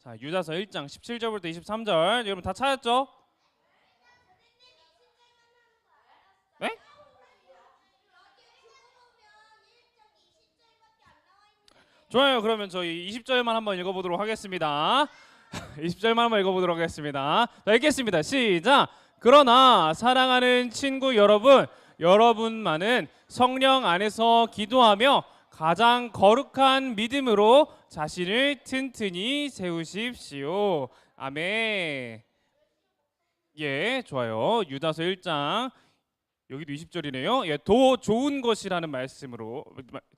자, 유다서 1장 17절부터 23절. 여러분 다 찾았죠? 네? 좋아요. 그러면 저희 20절만 한번 읽어보도록 하겠습니다. 20절만 한번 읽어보도록 하겠습니다. 자, 읽겠습니다. 시작. 그러나 사랑하는 친구 여러분, 여러분만은 성령 안에서 기도하며 가장 거룩한 믿음으로 자신을 튼튼히 세우십시오. 아멘. 예, 좋아요. 유다서 1장 여기도 20절이네요. 예, 더 좋은 것이라는 말씀으로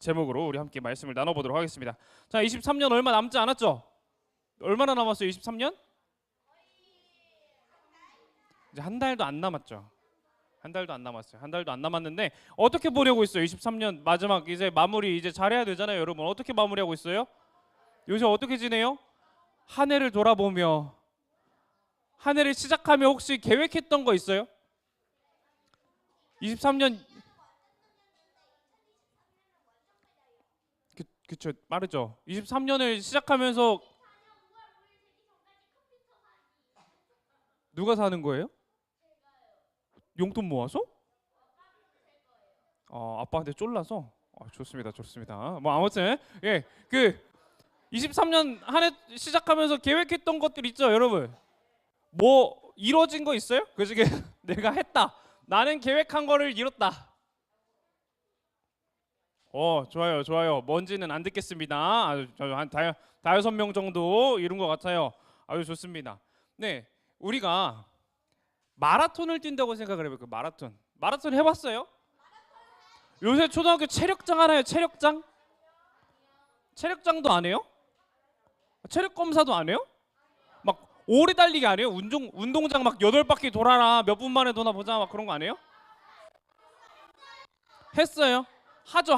제목으로 우리 함께 말씀을 나눠보도록 하겠습니다. 자, 23년 얼마 남지 않았죠? 얼마나 남았어요? 23년? 이제 한 달도 안 남았죠. 한 달도 안 남았어요. 한 달도 안 남았는데 어떻게 보내고 있어요? 23년 마지막 이제 마무리 이제 잘해야 되잖아요, 여러분. 어떻게 마무리하고 있어요? 요새 어떻게 지내요? 한 해를 돌아보며 한 해를 시작하며 혹시 계획했던 거 있어요? 23년 그쵸, 빠르죠. 23년을 시작하면서 누가 사는 거예요? 용돈 모아서? 아빠한테 쫄라서? 좋습니다, 좋습니다. 뭐 아무튼 예, 그 23년 한 해 시작하면서 계획했던 것들 있죠, 여러분. 뭐 이루어진 거 있어요? 그 중에 내가 했다. 나는 계획한 거를 이뤘다. 좋아요, 좋아요. 뭔지는 안 듣겠습니다. 한 다여섯 명 정도 이룬 것 같아요. 아주 좋습니다. 네, 우리가 마라톤을 뛴다고 생각을 해볼게요. 마라톤 해봤어요? 요새 초등학교 체력장 하나요? 체력장도 안 해요? 체력 검사도 안 해요? 막 오래 달리기 안 해요? 운동장 막 8바퀴 돌아라, 몇 분 만에 도나 보자, 막 그런 거 안 해요? 했어요? 하죠.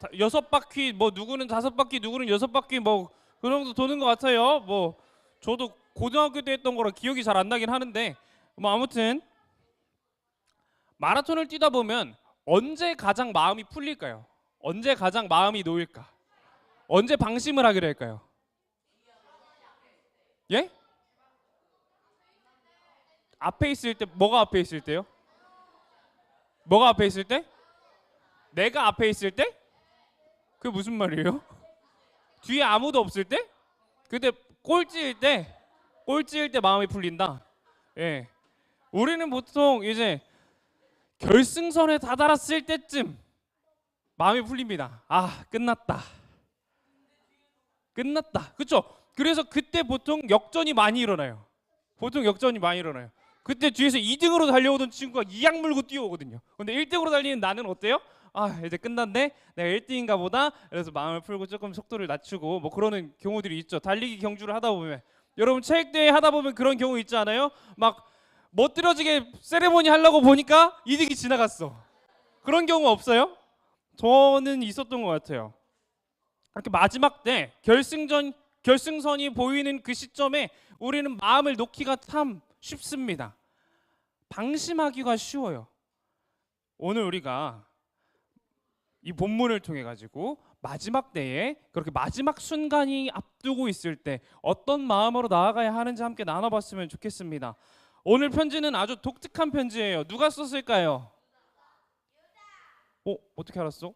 6바퀴, 뭐 누구는 5바퀴, 누구는 6바퀴, 뭐 그 정도 도는 것 같아요. 뭐 저도 고등학교 때 했던 거라 기억이 잘 안 나긴 하는데, 뭐 아무튼 마라톤을 뛰다 보면 언제 가장 마음이 풀릴까요? 언제 가장 마음이 놓일까? 언제 방심을 하게 될까요? 예? 앞에 있을 때. 뭐가 앞에 있을 때요? 뭐가 앞에 있을 때? 내가 앞에 있을 때? 그게 무슨 말이에요? 뒤에 아무도 없을 때? 그때 꼴찌일 때 마음이 풀린다. 예. 우리는 보통 이제 결승선에 다다랐을 때쯤 마음이 풀립니다. 끝났다. 그렇죠? 그래서 그때 보통 역전이 많이 일어나요. 그때 뒤에서 2등으로 달려오던 친구가 이악 물고 뛰어오거든요. 근데 1등으로 달리는 나는 어때요? 이제 끝났네. 내가 1등인가 보다. 그래서 마음을 풀고 조금 속도를 낮추고 뭐 그러는 경우들이 있죠. 달리기 경주를 하다 보면. 여러분 체육대회 하다 보면 그런 경우 있지 않아요? 막 멋들어지게 세레모니 하려고 보니까 이득이 지나갔어. 그런 경우 없어요? 저는 있었던 것 같아요. 이렇게 마지막 때 결승선이 보이는 그 시점에 우리는 마음을 놓기가 참 쉽습니다. 방심하기가 쉬워요. 오늘 우리가 이 본문을 통해 가지고 마지막 때에 그렇게 마지막 순간이 앞두고 있을 때 어떤 마음으로 나아가야 하는지 함께 나눠봤으면 좋겠습니다. 오늘 편지는 아주 독특한 편지예요. 누가 썼을까요? 어떻게 알았어?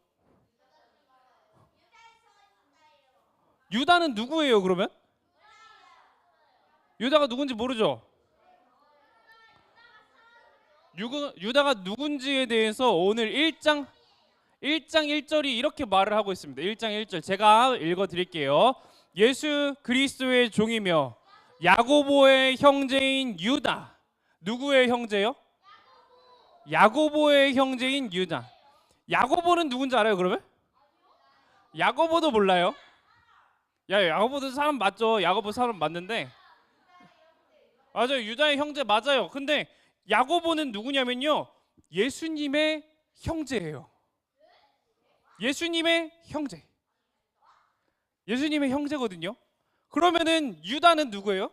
유다는 누구예요, 그러면? 유다가 누군지 모르죠? 유다가 누군지에 대해서 오늘 1장 1절이 이렇게 말을 하고 있습니다. 1장 1절 제가 읽어드릴게요. 예수 그리스도의 종이며 야고보의 형제인 유다. 누구의 형제요? 야고보의 형제인 유다. 야고보는 누군지 알아요, 그러면? 야고보도 몰라요? 야고보도 사람 맞죠? 야고보 사람 맞는데 맞아요. 유다의 형제 맞아요. 근데 야고보는 누구냐면요, 예수님의 형제예요. 예수님의 형제거든요. 그러면은 유다는 누구예요?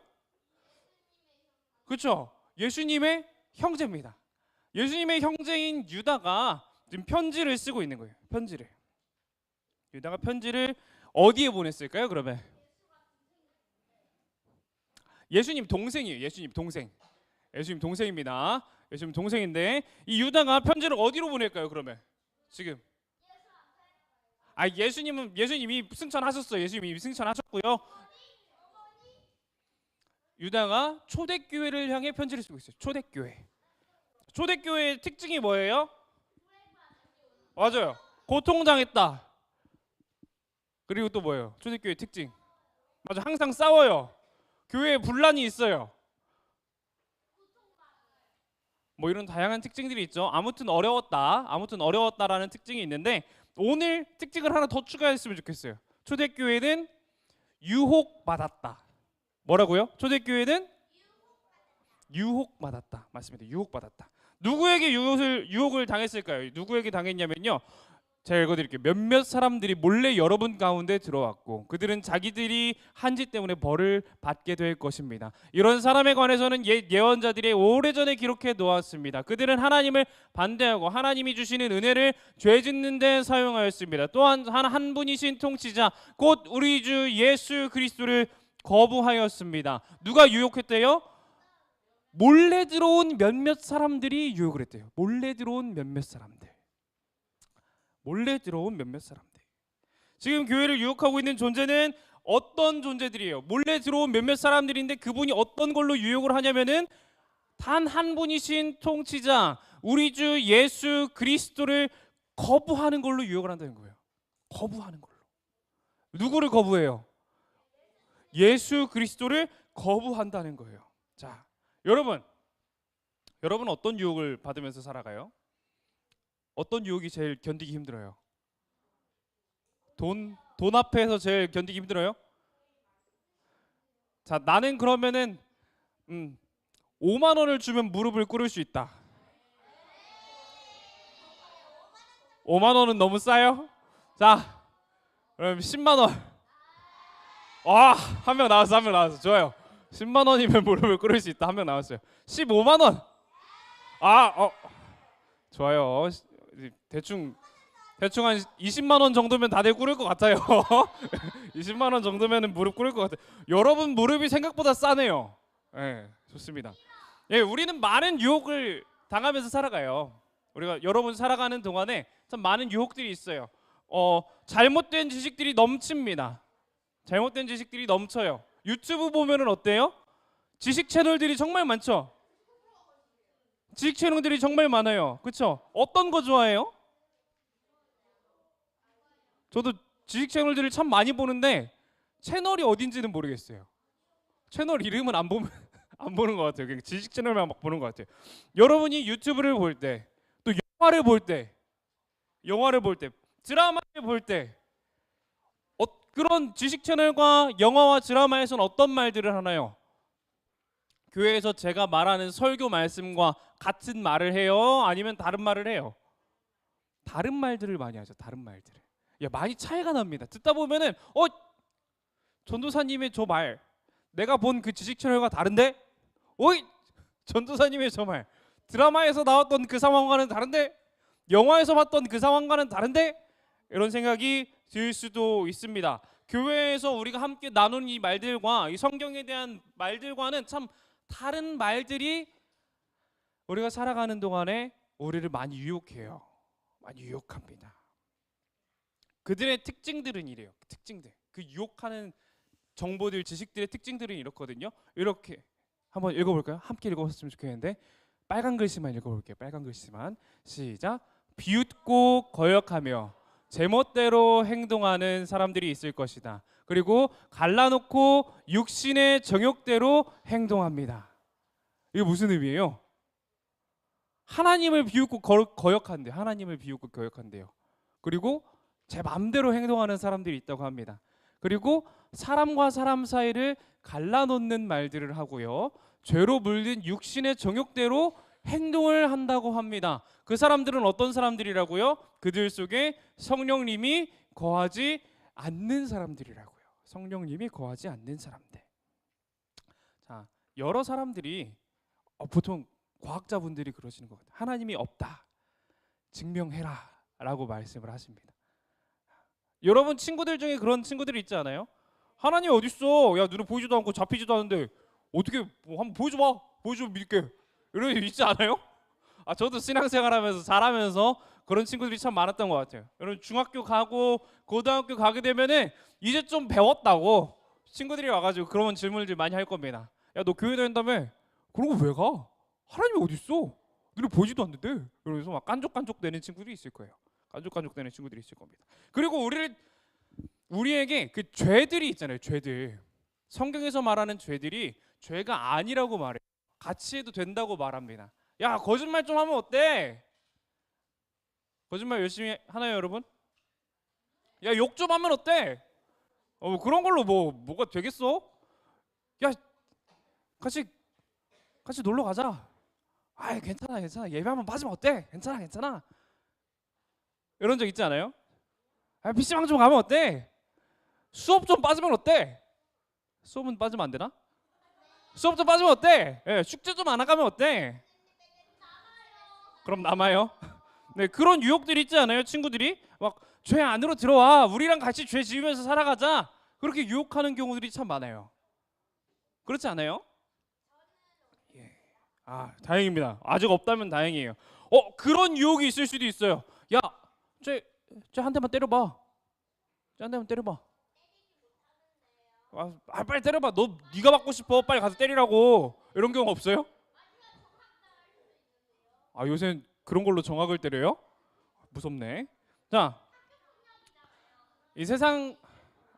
그렇죠? 예수님의 형제입니다. 예수님의 형제인 유다가 지금 편지를 쓰고 있는 거예요. 편지를. 유다가 편지를 어디에 보냈을까요? 그러면 예수님 동생이에요. 예수님 동생. 예수님 동생입니다. 예수님 동생인데 이 유다가 편지를 어디로 보낼까요? 그러면 지금 예수님이 승천하셨어요. 예수님이 승천하셨고요. 유다가 초대교회를 향해 편지를 쓰고 있어요. 초대교회. 초대교회의 특징이 뭐예요? 맞아요. 고통당했다. 그리고 또 뭐예요? 초대교회 특징. 맞아. 항상 싸워요. 교회에 분란이 있어요. 뭐 이런 다양한 특징들이 있죠. 아무튼 어려웠다라는 특징이 있는데 오늘 특징을 하나 더 추가했으면 좋겠어요. 초대교회는 유혹받았다. 뭐라고요? 초대교회는 유혹받았다. 맞습니다. 유혹받았다. 누구에게 유혹을 당했을까요? 누구에게 당했냐면요. 제가 읽어드릴게요. 몇몇 사람들이 몰래 여러분 가운데 들어왔고 그들은 자기들이 한 짓 때문에 벌을 받게 될 것입니다. 이런 사람에 관해서는 예언자들이 오래전에 기록해 놓았습니다. 그들은 하나님을 반대하고 하나님이 주시는 은혜를 죄 짓는 데 사용하였습니다. 또한 한 분이신 통치자 곧 우리 주 예수 그리스도를 거부하였습니다. 누가 유혹했대요? 몰래 들어온 몇몇 사람들이 유혹을 했대요. 몰래 들어온 몇몇 사람들. 지금 교회를 유혹하고 있는 존재는 어떤 존재들이에요? 몰래 들어온 몇몇 사람들인데 그분이 어떤 걸로 유혹을 하냐면은 단 한 분이신 통치자 우리 주 예수 그리스도를 거부하는 걸로 유혹을 한다는 거예요. 거부하는 걸로. 누구를 거부해요? 예수 그리스도를 거부한다는 거예요. 자, 여러분 어떤 유혹을 받으면서 살아가요? 어떤 유혹이 제일 견디기 힘들어요? 돈 앞에서 제일 견디기 힘들어요? 자, 나는 그러면은 5만 원을 주면 무릎을 꿇을 수 있다. 5만 원은 너무 싸요? 자, 그럼 10만 원. 한 명 나왔어. 좋아요. 10만 원이면 무릎을 꿇을 수 있다. 한 명 나왔어요. 15만 원. 좋아요. 대충 한 20만 원 정도면 다들 꿇을 것 같아요. 20만 원 정도면은 무릎 꿇을 것 같아요. 여러분 무릎이 생각보다 싸네요. 네, 좋습니다. 예, 우리는 많은 유혹을 당하면서 살아가요. 우리가 여러분 살아가는 동안에 참 많은 유혹들이 있어요. 잘못된 지식들이 넘칩니다. 잘못된 지식들이 넘쳐요. 유튜브 보면은 어때요? 지식 채널들이 정말 많죠. 지식 채널들이 정말 많아요. 그렇죠? 어떤 거 좋아해요? 저도 지식 채널들을 참 많이 보는데 채널이 어딘지는 모르겠어요. 채널 이름은 안 보는 것 같아요. 그냥 지식 채널만 막 보는 것 같아요. 여러분이 유튜브를 볼 때, 또 영화를 볼 때, 드라마를 볼 때, 그런 지식 채널과 영화와 드라마에서는 어떤 말들을 하나요? 교회에서 제가 말하는 설교 말씀과 같은 말을 해요? 아니면 다른 말을 해요? 다른 말들을 많이 하죠. 다른 말들을. 많이 차이가 납니다. 듣다 보면은 전도사님의 저 말 내가 본 그 지식 채널과 다른데? 전도사님의 저 말 드라마에서 나왔던 그 상황과는 다른데? 영화에서 봤던 그 상황과는 다른데? 이런 생각이 들 수도 있습니다. 교회에서 우리가 함께 나눈 이 말들과 이 성경에 대한 말들과는 참 다른 말들이 우리가 살아가는 동안에 우리를 많이 유혹해요. 많이 유혹합니다. 그들의 특징들은 이래요. 특징들. 그 유혹하는 정보들, 지식들의 특징들은 이렇거든요. 이렇게 한번 읽어볼까요? 함께 읽어봤으면 좋겠는데 빨간 글씨만 읽어볼게요. 빨간 글씨만. 시작. 비웃고 거역하며 제멋대로 행동하는 사람들이 있을 것이다. 그리고 갈라놓고 육신의 정욕대로 행동합니다. 이게 무슨 의미예요? 하나님을 비웃고 거역한대요. 하나님을 비웃고 거역한대요. 그리고 제 마음대로 행동하는 사람들이 있다고 합니다. 그리고 사람과 사람 사이를 갈라놓는 말들을 하고요. 죄로 물든 육신의 정욕대로 행동을 한다고 합니다. 그 사람들은 어떤 사람들이라고요? 그들 속에 성령님이 거하지 않는 사람들이라고요. 성령님이 거하지 않는 사람들. 자, 여러 사람들이 보통 과학자분들이 그러시는 것 같아요. 하나님이 없다. 증명해라 라고 말씀을 하십니다. 여러분 친구들 중에 그런 친구들이 있지 않아요? 하나님 어딨어? 야 눈에 보이지도 않고 잡히지도 않는데 어떻게 뭐 한번 보여줘봐. 보여주면 믿을게. 이런 일 있지 않아요? 아 저도 신앙생활하면서 잘하면서 그런 친구들이 참 많았던 것 같아요. 여러분 중학교 가고 고등학교 가게 되면은 이제 좀 배웠다고 친구들이 와가지고 그런 질문을 많이 할 겁니다. 야 너 교회 다닌다며? 그런 거 왜 가? 하나님이 어딨어? 눈에 보이지도 않는데. 그러면서 막 깐족깐족 되는 친구들이 있을 거예요. 깐족깐족 되는 친구들이 있을 겁니다. 그리고 우리에게 그 죄들이 있잖아요. 죄들. 성경에서 말하는 죄들이 죄가 아니라고 말해요. 같이 해도 된다고 말합니다. 야 거짓말 좀 하면 어때? 거짓말 열심히 하나요 여러분? 야 욕 좀 하면 어때? 그런 걸로 뭐가 되겠어? 야 같이 놀러 가자. 아이 괜찮아 예배 한번 빠지면 어때? 괜찮아 이런 적 있지 않아요? 아 PC방 좀 가면 어때? 수업 좀 빠지면 어때? 수업은 빠지면 안 되나? 수업 좀 빠지면 어때? 예, 숙제 좀 안 나가면 어때? 그럼 남아요. 네 그런 유혹들이 있지 않아요? 친구들이 막 죄 안으로 들어와 우리랑 같이 죄 지으면서 살아가자 그렇게 유혹하는 경우들이 참 많아요. 그렇지 않아요? 예. 아 다행입니다. 아직 없다면 다행이에요. 그런 유혹이 있을 수도 있어요. 야, 쟤 한 대만 때려봐. 쟤 한 대만 때려봐. 빨리 때려봐. 네가 맞고 싶어. 빨리 가서 때리라고. 이런 경우 없어요? 아 요새 그런 걸로 정학을 때려요? 무섭네. 자, 이 세상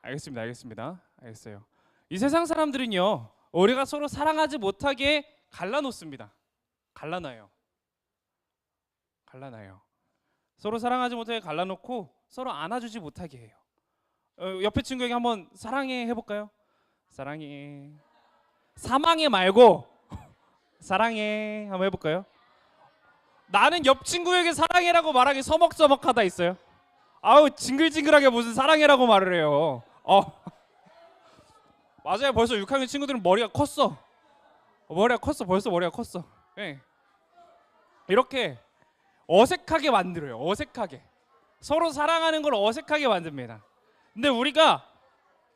알겠어요. 이 세상 사람들은요 우리가 서로 사랑하지 못하게 갈라놓습니다. 갈라놔요. 서로 사랑하지 못하게 갈라놓고 서로 안아주지 못하게 해요. 옆에 친구에게 한번 사랑해 해볼까요? 사랑해. 사망해 말고 사랑해 한번 해볼까요? 나는 옆 친구에게 사랑해라고 말하기 서먹서먹하다 있어요. 아우 징글징글하게 무슨 사랑해라고 말을 해요. 맞아요. 벌써 6학년 친구들은 머리가 컸어. 벌써 머리가 컸어. 네. 이렇게 어색하게 만들어요. 어색하게 서로 사랑하는 걸 어색하게 만듭니다. 근데 우리가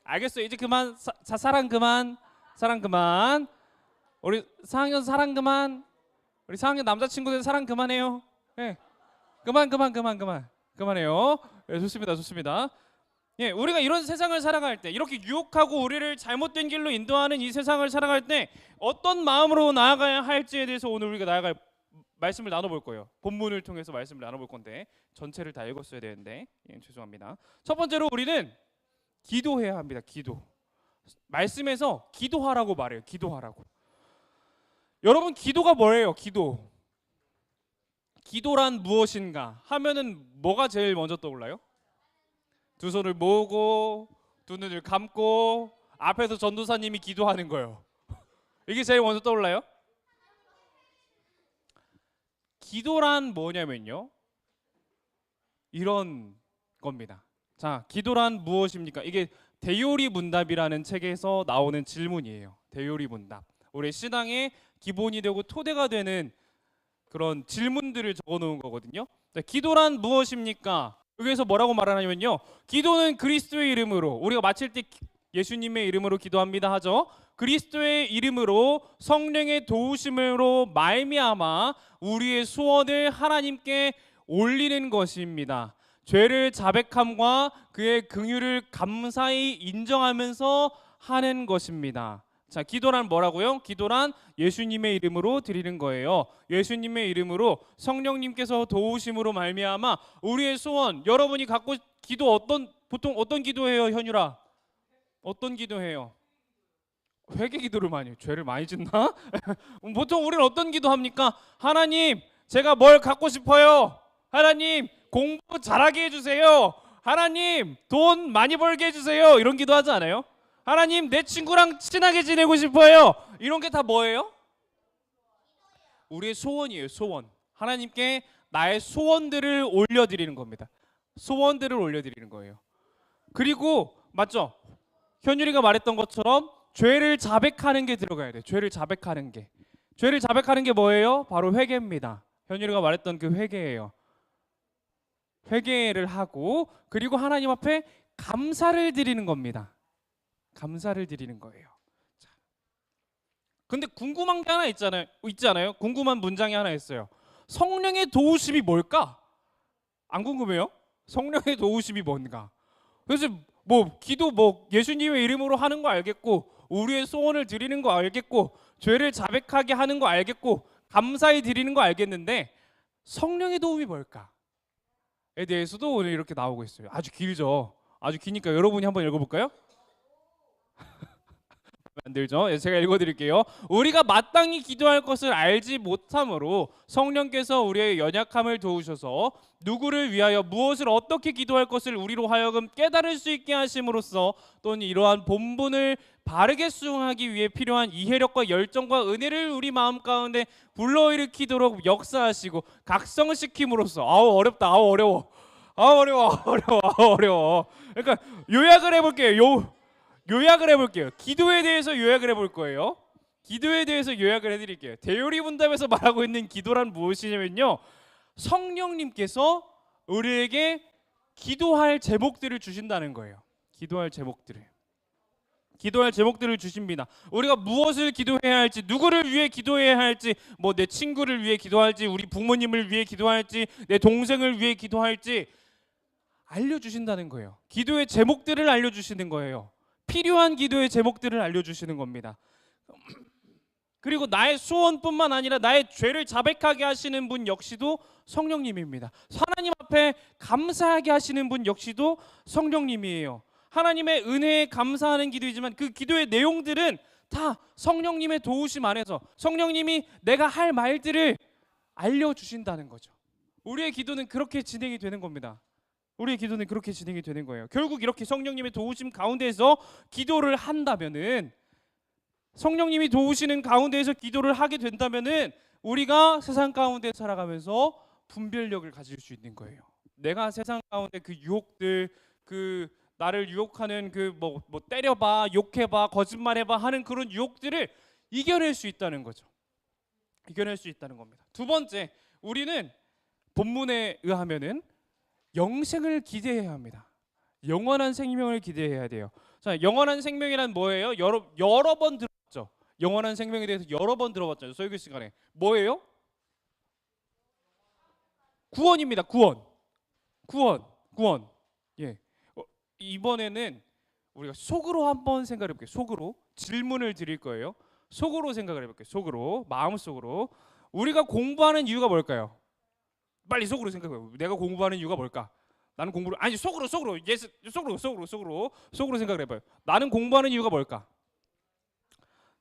알겠어요. 이제 그만 사랑 그만 우리 4학년 사랑 그만 우리 4학년 남자친구들 사랑 그만해요. 네. 그만해요. 네, 좋습니다. 예, 우리가 이런 세상을 살아갈 때 이렇게 유혹하고 우리를 잘못된 길로 인도하는 이 세상을 살아갈 때 어떤 마음으로 나아가야 할지에 대해서 오늘 우리가 나아갈 말씀을 나눠볼 거예요. 본문을 통해서 말씀을 나눠볼 건데 전체를 다 읽었어야 되는데 죄송합니다. 첫 번째로 우리는 기도해야 합니다. 기도. 말씀에서 기도하라고 말해요. 기도하라고. 여러분 기도가 뭐예요? 기도란 무엇인가 하면은 뭐가 제일 먼저 떠올라요? 두 손을 모으고 두 눈을 감고 앞에서 전도사님이 기도하는 거예요. 이게 제일 먼저 떠올라요? 기도란 뭐냐면요 이런 겁니다. 자, 기도란 무엇입니까? 이게 대요리문답이라는 책에서 나오는 질문이에요. 대요리문답. 우리 신앙의 기본이 되고 토대가 되는 그런 질문들을 적어놓은 거거든요. 자, 기도란 무엇입니까? 여기에서 뭐라고 말하냐면요 기도는 그리스도의 이름으로 우리가 마칠 때 예수님의 이름으로 기도합니다 하죠. 그리스도의 이름으로 성령의 도우심으로 말미암아 우리의 소원을 하나님께 올리는 것입니다. 죄를 자백함과 그의 긍휼을 감사히 인정하면서 하는 것입니다. 자, 기도란 뭐라고요? 기도란 예수님의 이름으로 드리는 거예요. 예수님의 이름으로 성령님께서 도우심으로 말미암아 우리의 소원, 여러분이 갖고 기도 보통 어떤 기도해요, 현유라? 어떤 기도해요? 회개 기도를 많이 해요. 죄를 많이 짓나? 보통 우리는 어떤 기도합니까? 하나님, 제가 뭘 갖고 싶어요? 하나님, 공부 잘하게 해주세요. 하나님, 돈 많이 벌게 해주세요. 이런 기도하지 않아요? 하나님, 내 친구랑 친하게 지내고 싶어요. 이런 게 다 뭐예요? 우리의 소원이에요. 소원. 하나님께 나의 소원들을 올려드리는 겁니다. 소원들을 올려드리는 거예요. 그리고 맞죠? 현율이가 말했던 것처럼 죄를 자백하는 게 들어가야 돼요. 죄를 자백하는 게 뭐예요? 바로 회개입니다. 현율이가 말했던 그 회개예요. 회개를 하고 그리고 하나님 앞에 감사를 드리는 겁니다. 감사를 드리는 거예요. 자, 근데 궁금한 게 하나 있잖아요. 궁금한 문장이 하나 있어요. 성령의 도우심이 뭘까? 안 궁금해요? 성령의 도우심이 뭔가? 그래서 뭐 기도 뭐 예수님의 이름으로 하는 거 알겠고, 우리의 소원을 드리는 거 알겠고, 죄를 자백하게 하는 거 알겠고, 감사히 드리는 거 알겠는데 성령의 도움이 뭘까에 대해서도 오늘 이렇게 나오고 있어요. 아주 길죠. 아주 기니까 여러분이 한번 읽어볼까요? 안 들죠? 제가 읽어드릴게요. 우리가 마땅히 기도할 것을 알지 못함으로 성령께서 우리의 연약함을 도우셔서 누구를 위하여 무엇을 어떻게 기도할 것을 우리로 하여금 깨달을 수 있게 하심으로써 또는 이러한 본분을 바르게 수행하기 위해 필요한 이해력과 열정과 은혜를 우리 마음 가운데 불러일으키도록 역사하시고 각성시킴으로써. 아우 어렵다. 아우 어려워. 아우 어려워. 어려워. 아우 어려워. 그러니까 요약을 해볼게요. 요약을 해볼게요. 기도에 대해서 요약을 해볼 거예요. 기도에 대해서 요약을 해드릴게요. 대요리문답에서 말하고 있는 기도란 무엇이냐면요, 성령님께서 우리에게 기도할 제목들을 주신다는 거예요. 기도할 제목들을 주십니다. 우리가 무엇을 기도해야 할지, 누구를 위해 기도해야 할지, 뭐 내 친구를 위해 기도할지, 우리 부모님을 위해 기도할지, 내 동생을 위해 기도할지 알려주신다는 거예요. 기도의 제목들을 알려주시는 거예요. 필요한 기도의 제목들을 알려주시는 겁니다. 그리고 나의 소원뿐만 아니라 나의 죄를 자백하게 하시는 분 역시도 성령님입니다. 하나님 앞에 감사하게 하시는 분 역시도 성령님이에요. 하나님의 은혜에 감사하는 기도이지만 그 기도의 내용들은 다 성령님의 도우심 안에서 성령님이 내가 할 말들을 알려주신다는 거죠. 우리의 기도는 그렇게 진행이 되는 겁니다. 우리의 기도는 그렇게 진행이 되는 거예요. 결국 이렇게 성령님의 도우심 가운데에서 기도를 한다면은, 성령님이 도우시는 가운데에서 기도를 하게 된다면은 우리가 세상 가운데 살아가면서 분별력을 가질 수 있는 거예요. 내가 세상 가운데 그 유혹들, 그 나를 유혹하는 그 뭐 때려봐, 욕해봐, 거짓말해봐 하는 그런 유혹들을 이겨낼 수 있다는 거죠. 이겨낼 수 있다는 겁니다. 두 번째, 우리는 본문에 의하면은 영생을 기대해야 합니다. 영원한 생명을 기대해야 돼요. 자, 영원한 생명이란 뭐예요? 여러 번 들었죠. 영원한 생명에 대해서 여러 번 들어봤죠. 설교 시간에. 뭐예요? 구원입니다. 구원. 예. 이번에는 우리가 속으로 한번 생각해 볼게요. 속으로 질문을 드릴 거예요. 속으로 생각을 해볼게요. 속으로, 마음속으로. 우리가 공부하는 이유가 뭘까요? 빨리 속으로 생각해요. 내가 공부하는 이유가 뭘까? 나는 공부를 속으로 생각을 해봐요. 나는 공부하는 이유가 뭘까?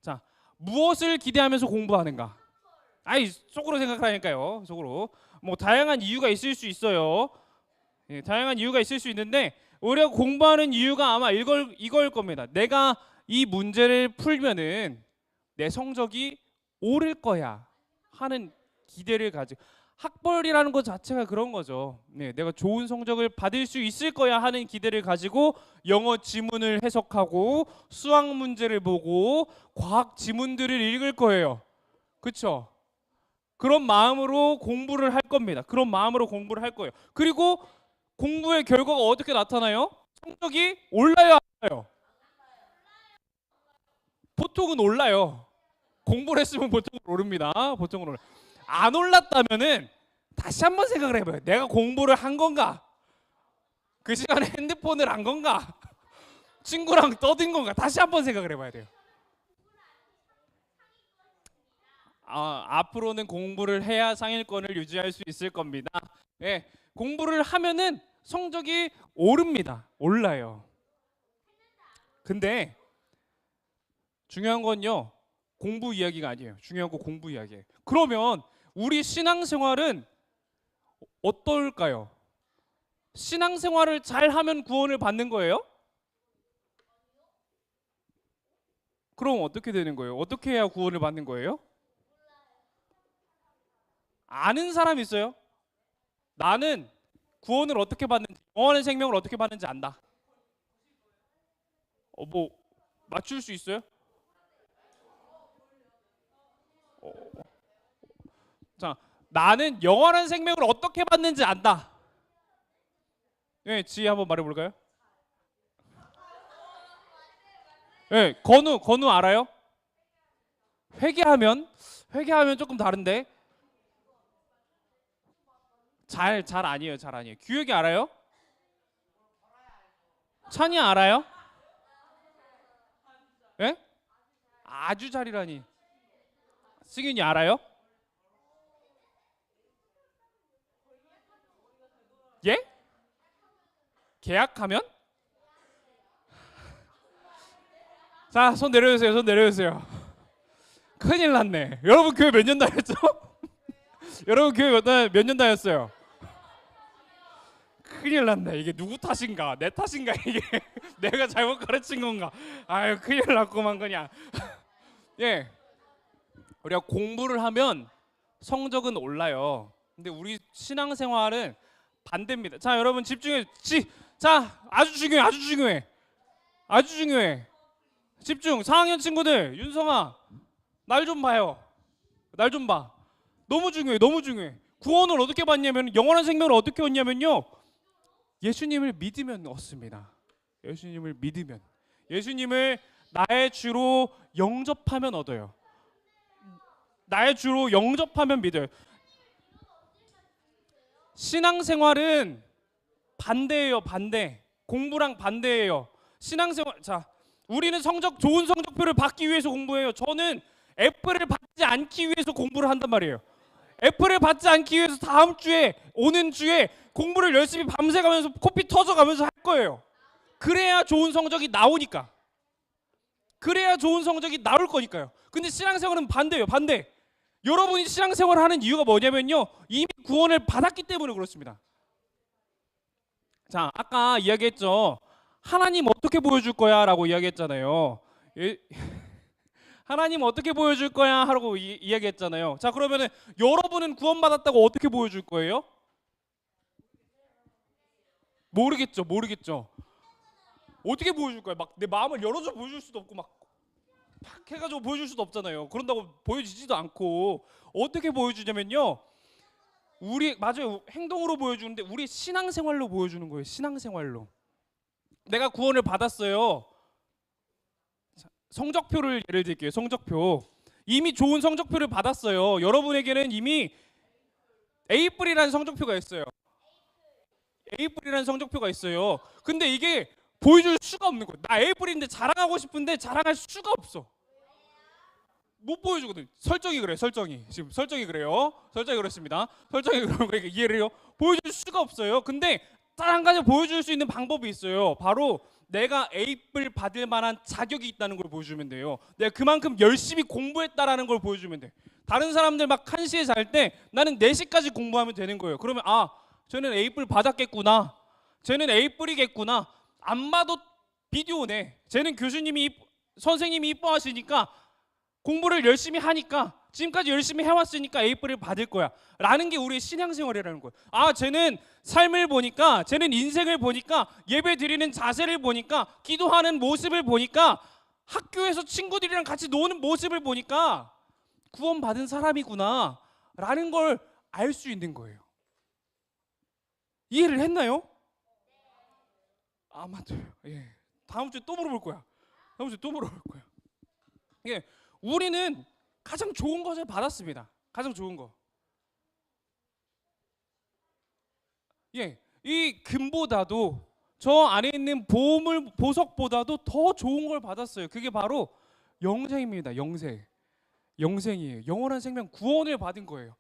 자, 무엇을 기대하면서 공부하는가? 속으로 생각하니까요. 속으로 뭐 다양한 이유가 있을 수 있어요. 예, 다양한 이유가 있을 수 있는데 우리가 공부하는 이유가 아마 이걸 겁니다. 내가 이 문제를 풀면은 내 성적이 오를 거야 하는 기대를 가지고, 학벌이라는 것 자체가 그런 거죠. 네, 내가 좋은 성적을 받을 수 있을 거야 하는 기대를 가지고 영어 지문을 해석하고 수학 문제를 보고 과학 지문들을 읽을 거예요. 그렇죠? 그런 마음으로 공부를 할 겁니다. 그런 마음으로 공부를 할 거예요. 그리고 공부의 결과가 어떻게 나타나요? 성적이 올라요, 안 올라요? 보통은 올라요. 공부를 했으면 보통은 오릅니다. 보통은 올라요. 안 올랐다면은 다시 한번 생각을 해봐요. 내가 공부를 한 건가? 그 시간에 핸드폰을 한 건가? 친구랑 떠든 건가? 다시 한번 생각을 해봐야 돼요. 앞으로는 공부를 해야 상위권을 유지할 수 있을 겁니다. 네, 공부를 하면은 성적이 오릅니다. 올라요. 근데 중요한 건요, 공부 이야기가 아니에요. 중요한 건 공부 이야기예요. 그러면 우리 신앙생활은 어떨까요? 신앙생활을 잘 하면 구원을 받는 거예요? 그럼 어떻게 되는 거예요? 어떻게 해야 구원을 받는 거예요? 아는 사람 있어요? 나는 구원을 어떻게 받는지, 영원한 생명을 어떻게 받는지 안다. 뭐 맞출 수 있어요? 자, 나는 영원한 생명을 어떻게 받는지 안다. 예, 지 한번 말해볼까요? 예, 건우 알아요? 회개하면 조금 다른데 잘 아니에요, 잘 아니에요. 규혁이 알아요? 찬이 알아요? 예? 아주 잘이라니. 승윤이 알아요? 예? 계약하면? 자, 손 내려주세요. 손 내려주세요. 큰일 났네. 여러분 교회 몇 년 다녔죠? 여러분 교회 몇 년 다녔어요? 큰일 났네. 이게 누구 탓인가? 내 탓인가 이게? 내가 잘못 가르친 건가? 아유, 큰일 났구만 그냥. 예, 우리가 공부를 하면 성적은 올라요. 근데 우리 신앙생활은 반대입니다. 자, 여러분 집중해. 자, 아주 중요해. 아주 중요해. 아주 중요해. 집중. 4학년 친구들, 윤성아, 날 좀 봐요. 날 좀 봐. 너무 중요해. 너무 중요해. 구원을 어떻게 받냐면, 영원한 생명을 어떻게 얻냐면요, 예수님을 믿으면 얻습니다. 예수님을 믿으면, 예수님을 나의 주로 영접하면 얻어요. 나의 주로 영접하면 믿어요. 신앙생활은 반대예요. 반대. 공부랑 반대예요. 신앙생활, 자, 우리는 좋은 성적표를 받기 위해서 공부해요. 저는 F를 받지 않기 위해서 공부를 한단 말이에요. F를 받지 않기 위해서 다음 주에, 오는 주에 공부를 열심히 밤새 가면서 코피 터져가면서 할 거예요. 그래야 좋은 성적이 나오니까. 그래야 좋은 성적이 나올 거니까요. 근데 신앙생활은 반대예요. 반대. 여러분이 신앙생활을 하는 이유가 뭐냐면요, 이미 구원을 받았기 때문에 그렇습니다. 자, 아까 이야기했죠. 하나님 어떻게 보여줄 거야? 라고 이야기했잖아요. 하나님 어떻게 보여줄 거야? 하라고 이야기했잖아요. 자, 그러면은 여러분은 구원받았다고 어떻게 보여줄 거예요? 모르겠죠. 모르겠죠. 어떻게 보여줄 거야? 막 내 마음을 열어줘 보여줄 수도 없고, 막 해가지고 보여줄 수도 없잖아요. 그런다고 보여주지도 않고, 어떻게 보여주냐면요, 우리, 맞아요, 행동으로 보여주는데 우리 신앙생활로 보여주는 거예요. 신앙생활로. 내가 구원을 받았어요. 성적표를 예를 들게요. 성적표. 이미 좋은 성적표를 받았어요. 여러분에게는 이미 A뿔이라는 성적표가 있어요. A뿔이라는 성적표가 있어요. 근데 이게 보여줄 수가 없는 거예요. 나 A뿔인데 자랑하고 싶은데 자랑할 수가 없어. 못 보여주거든. 설정이 그래. 설정이 지금 설정이 그래요. 설정이 그렇습니다. 설정이 그런 거니까 이해를 해요. 보여줄 수가 없어요. 근데 딱 한 가지 보여줄 수 있는 방법이 있어요. 바로 내가 A뿔 받을 만한 자격이 있다는 걸 보여주면 돼요. 내가 그만큼 열심히 공부했다라는 걸 보여주면 돼. 다른 사람들 막 1시에 잘 때 나는 4시까지 공부하면 되는 거예요. 그러면 아, 쟤는 A뿔 받았겠구나. 쟤는 A뿔이겠구나. 안 봐도 비디오네. 쟤는 선생님이 이뻐하시니까 공부를 열심히 하니까, 지금까지 열심히 해왔으니까 A뿔을 받을 거야 라는 게 우리의 신앙생활이라는 거예요. 아, 쟤는 삶을 보니까, 쟤는 인생을 보니까, 예배 드리는 자세를 보니까, 기도하는 모습을 보니까, 학교에서 친구들이랑 같이 노는 모습을 보니까 구원받은 사람이구나 라는 걸 알 수 있는 거예요. 이해를 했나요? 아마도요. 예. 다음 주에 또 물어볼 거야. 다음 주에 또 물어볼 거야. 예. 우리는 가장 좋은 것을 받았습니다. 가장 좋은 거. 예, 이 금보다도, 저 안에 있는 보석보다도 더 좋은 걸 받았어요. 그게 바로 영생입니다. 영생. 영생이에요. 영원한 생명, 구원을 받은 거예요.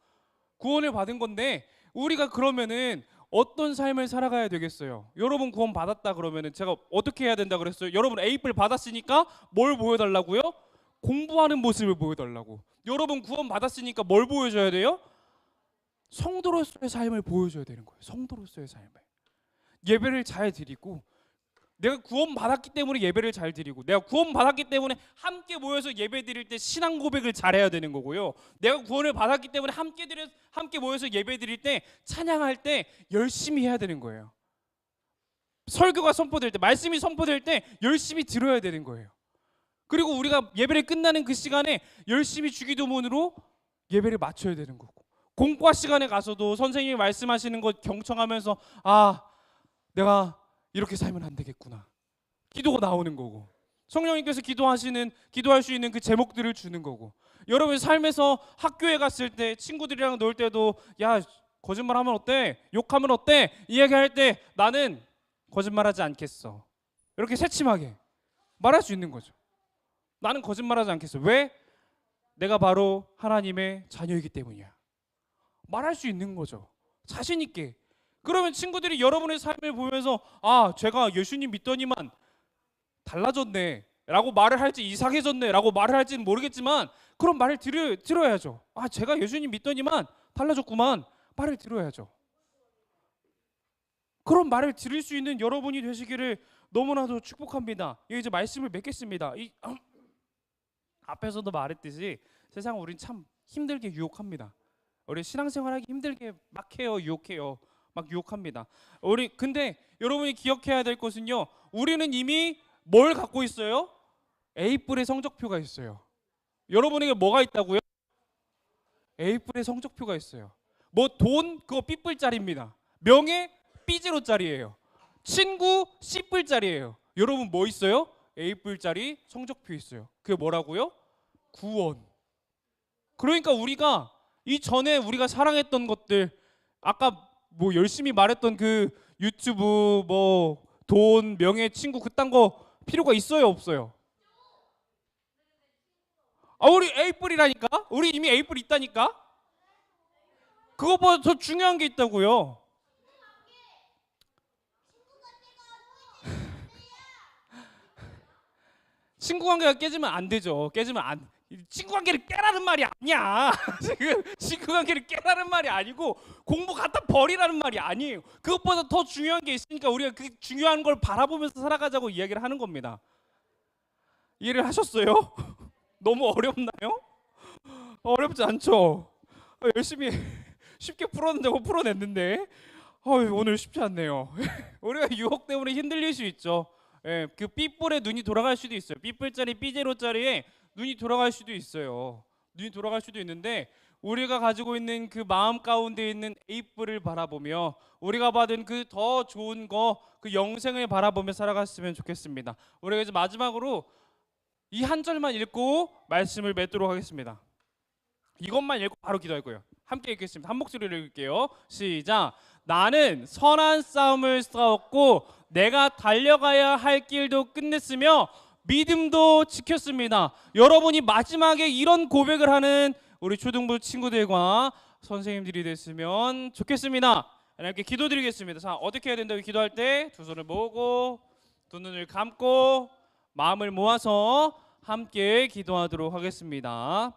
구원을 받은 건데, 우리가 그러면은 어떤 삶을 살아가야 되겠어요? 여러분 구원 받았다 그러면은 제가 어떻게 해야 된다 그랬어요? 여러분 A뿔 받았으니까 뭘 보여달라고요? 공부하는 모습을 보여달라고. 여러분 구원 받았으니까 뭘 보여줘야 돼요? 성도로서의 삶을 보여줘야 되는 거예요. 성도로서의 삶을. 예배를 잘 드리고, 내가 구원 받았기 때문에 예배를 잘 드리고, 내가 구원 받았기 때문에 함께 모여서 예배 드릴 때 신앙 고백을 잘해야 되는 거고요. 내가 구원을 받았기 때문에 함께 모여서 예배 드릴 때, 찬양할 때 열심히 해야 되는 거예요. 설교가 선포될 때, 말씀이 선포될 때 열심히 들어야 되는 거예요. 그리고 우리가 예배를 끝나는 그 시간에 열심히 주기도문으로 예배를 마쳐야 되는 거고, 공과 시간에 가서도 선생님이 말씀하시는 것 경청하면서, 아, 내가 이렇게 살면 안 되겠구나. 기도가 나오는 거고, 성령님께서 기도할 수 있는 그 제목들을 주는 거고, 여러분 삶에서 학교에 갔을 때 친구들이랑 놀 때도 야 거짓말하면 어때? 욕하면 어때? 이야기할 때 나는 거짓말하지 않겠어. 이렇게 새침하게 말할 수 있는 거죠. 나는 거짓말하지 않겠어. 왜? 내가 바로 하나님의 자녀이기 때문이야. 말할 수 있는 거죠. 자신 있게. 그러면 친구들이 여러분의 삶을 보면서 아, 제가 예수님 믿더니만 달라졌네 라고 말을 할지, 이상해졌네 라고 말을 할지는 모르겠지만 그런 말을 들어야죠. 아, 제가 예수님 믿더니만 달라졌구만. 말을 들어야죠. 그런 말을 들을 수 있는 여러분이 되시기를 너무나도 축복합니다. 이제 말씀을 맺겠습니다. 앞에서도 말했듯이 세상 우린 참 힘들게 유혹합니다. 우리 신앙생활하기 힘들게 막 해요. 유혹해요. 막 유혹합니다. 근데 여러분이 기억해야 될 것은요, 우리는 이미 뭘 갖고 있어요? A뿔의 성적표가 있어요. 여러분에게 뭐가 있다고요? A뿔의 성적표가 있어요. 뭐 돈 그거 B뿔짜리입니다. 명예 B제로짜리예요. 친구 C뿔짜리예요. 여러분 뭐 있어요? A뿔짜리 성적표 있어요. 그게 뭐라고요? 구원. 그러니까 우리가 이전에 우리가 사랑했던 것들, 아까 뭐 열심히 말했던 그 유튜브, 뭐 돈, 명예, 친구 그딴 거 필요가 있어요, 없어요? 아, 우리 A뿔이라니까? 우리 이미 A뿔 있다니까? 그것보다 더 중요한 게 있다고요. 친구 관계가 깨지면 안 되죠. 친구 관계를 깨라는 말이 아니야. 지금 친구 관계를 깨라는 말이 아니고 공부 갖다 버리라는 말이 아니에요. 그것보다 더 중요한 게 있으니까 우리가 그 중요한 걸 바라보면서 살아가자고 이야기를 하는 겁니다. 이해를 하셨어요? 너무 어렵나요? 어렵지 않죠? 열심히 쉽게 풀어낸다고 풀어냈는데 오늘 쉽지 않네요. 우리가 유혹 때문에 힘들릴 수 있죠. 예, 그 B뿔에 눈이 돌아갈 수도 있어요. B뿔짜리, B제로짜리에 눈이 돌아갈 수도 있어요. 눈이 돌아갈 수도 있는데 우리가 가지고 있는 그 마음 가운데 있는 A뿔을 바라보며 우리가 받은 그 더 좋은 거, 그 영생을 바라보며 살아갔으면 좋겠습니다. 우리가 이제 마지막으로 이 한 절만 읽고 말씀을 맺도록 하겠습니다. 이것만 읽고 바로 기도할 거예요. 함께 읽겠습니다. 한 목소리로 읽을게요. 시작. 나는 선한 싸움을 싸웠고 내가 달려가야 할 길도 끝냈으며 믿음도 지켰습니다. 여러분이 마지막에 이런 고백을 하는 우리 초등부 친구들과 선생님들이 됐으면 좋겠습니다. 이렇게 기도드리겠습니다. 자, 어떻게 해야 된다고 기도할 때 두 손을 모으고 두 눈을 감고 마음을 모아서 함께 기도하도록 하겠습니다.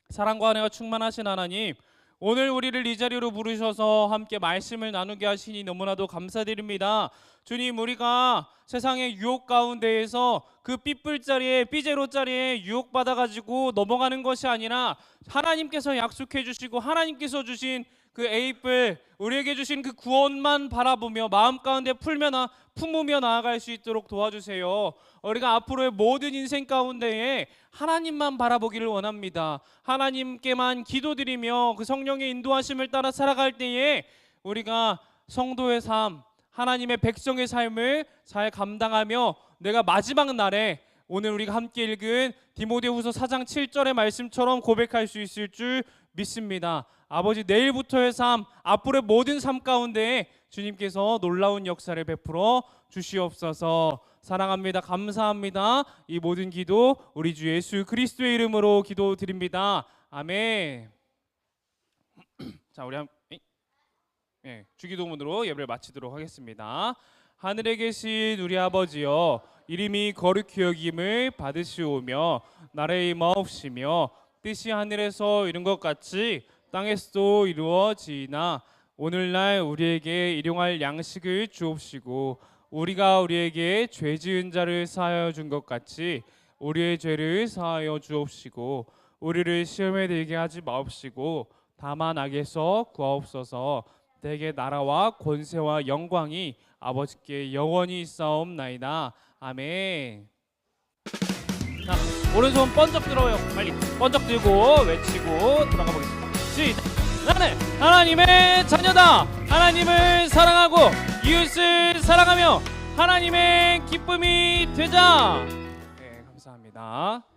사랑과 은혜가 충만하신 하나님, 오늘 우리를 이 자리로 부르셔서 함께 말씀을 나누게 하시니 너무나도 감사드립니다. 주님, 우리가 세상의 유혹 가운데에서 그 B뿔짜리에 B제로짜리에 유혹받아가지고 넘어가는 것이 아니라 하나님께서 약속해 주시고 하나님께서 주신 그 A뿔, 우리에게 주신 그 구원만 바라보며 마음 가운데 품으며 나아갈 수 있도록 도와주세요. 우리가 앞으로의 모든 인생 가운데에 하나님만 바라보기를 원합니다. 하나님께만 기도드리며 그 성령의 인도하심을 따라 살아갈 때에 우리가 성도의 삶, 하나님의 백성의 삶을 잘 감당하며 내가 마지막 날에 오늘 우리가 함께 읽은 디모데후서 4장 7절의 말씀처럼 고백할 수 있을 줄 믿습니다. 아버지, 내일부터의 삶, 앞으로의 모든 삶 가운데 주님께서 놀라운 역사를 베풀어 주시옵소서. 사랑합니다. 감사합니다. 이 모든 기도 우리 주 예수 그리스도의 이름으로 기도드립니다. 아멘. 자, 우리 주기도문으로 예배를 마치도록 하겠습니다. 하늘에 계신 우리 아버지여, 이름이 거룩히 여김을 받으시오며 나라의 임하옵시며 뜻이 하늘에서 이룬 것 같이 땅에서도 이루어지이다. 오늘날 우리에게 일용할 양식을 주옵시고 우리가 우리에게 죄 지은 자를 사하여 준 것 같이 우리의 죄를 사하여 주옵시고 우리를 시험에 들게 하지 마옵시고 다만 악에서 구하옵소서. 대개 나라와 권세와 영광이 아버지께 영원히 있사옵나이다. 아멘. 자, 오른손 번쩍 들어요. 빨리 번쩍 들고 외치고 들어가 보겠습니다. 시작. 나는 하나님의 자녀다. 하나님을 사랑하고 이웃을 사랑하며 하나님의 기쁨이 되자. 네, 감사합니다.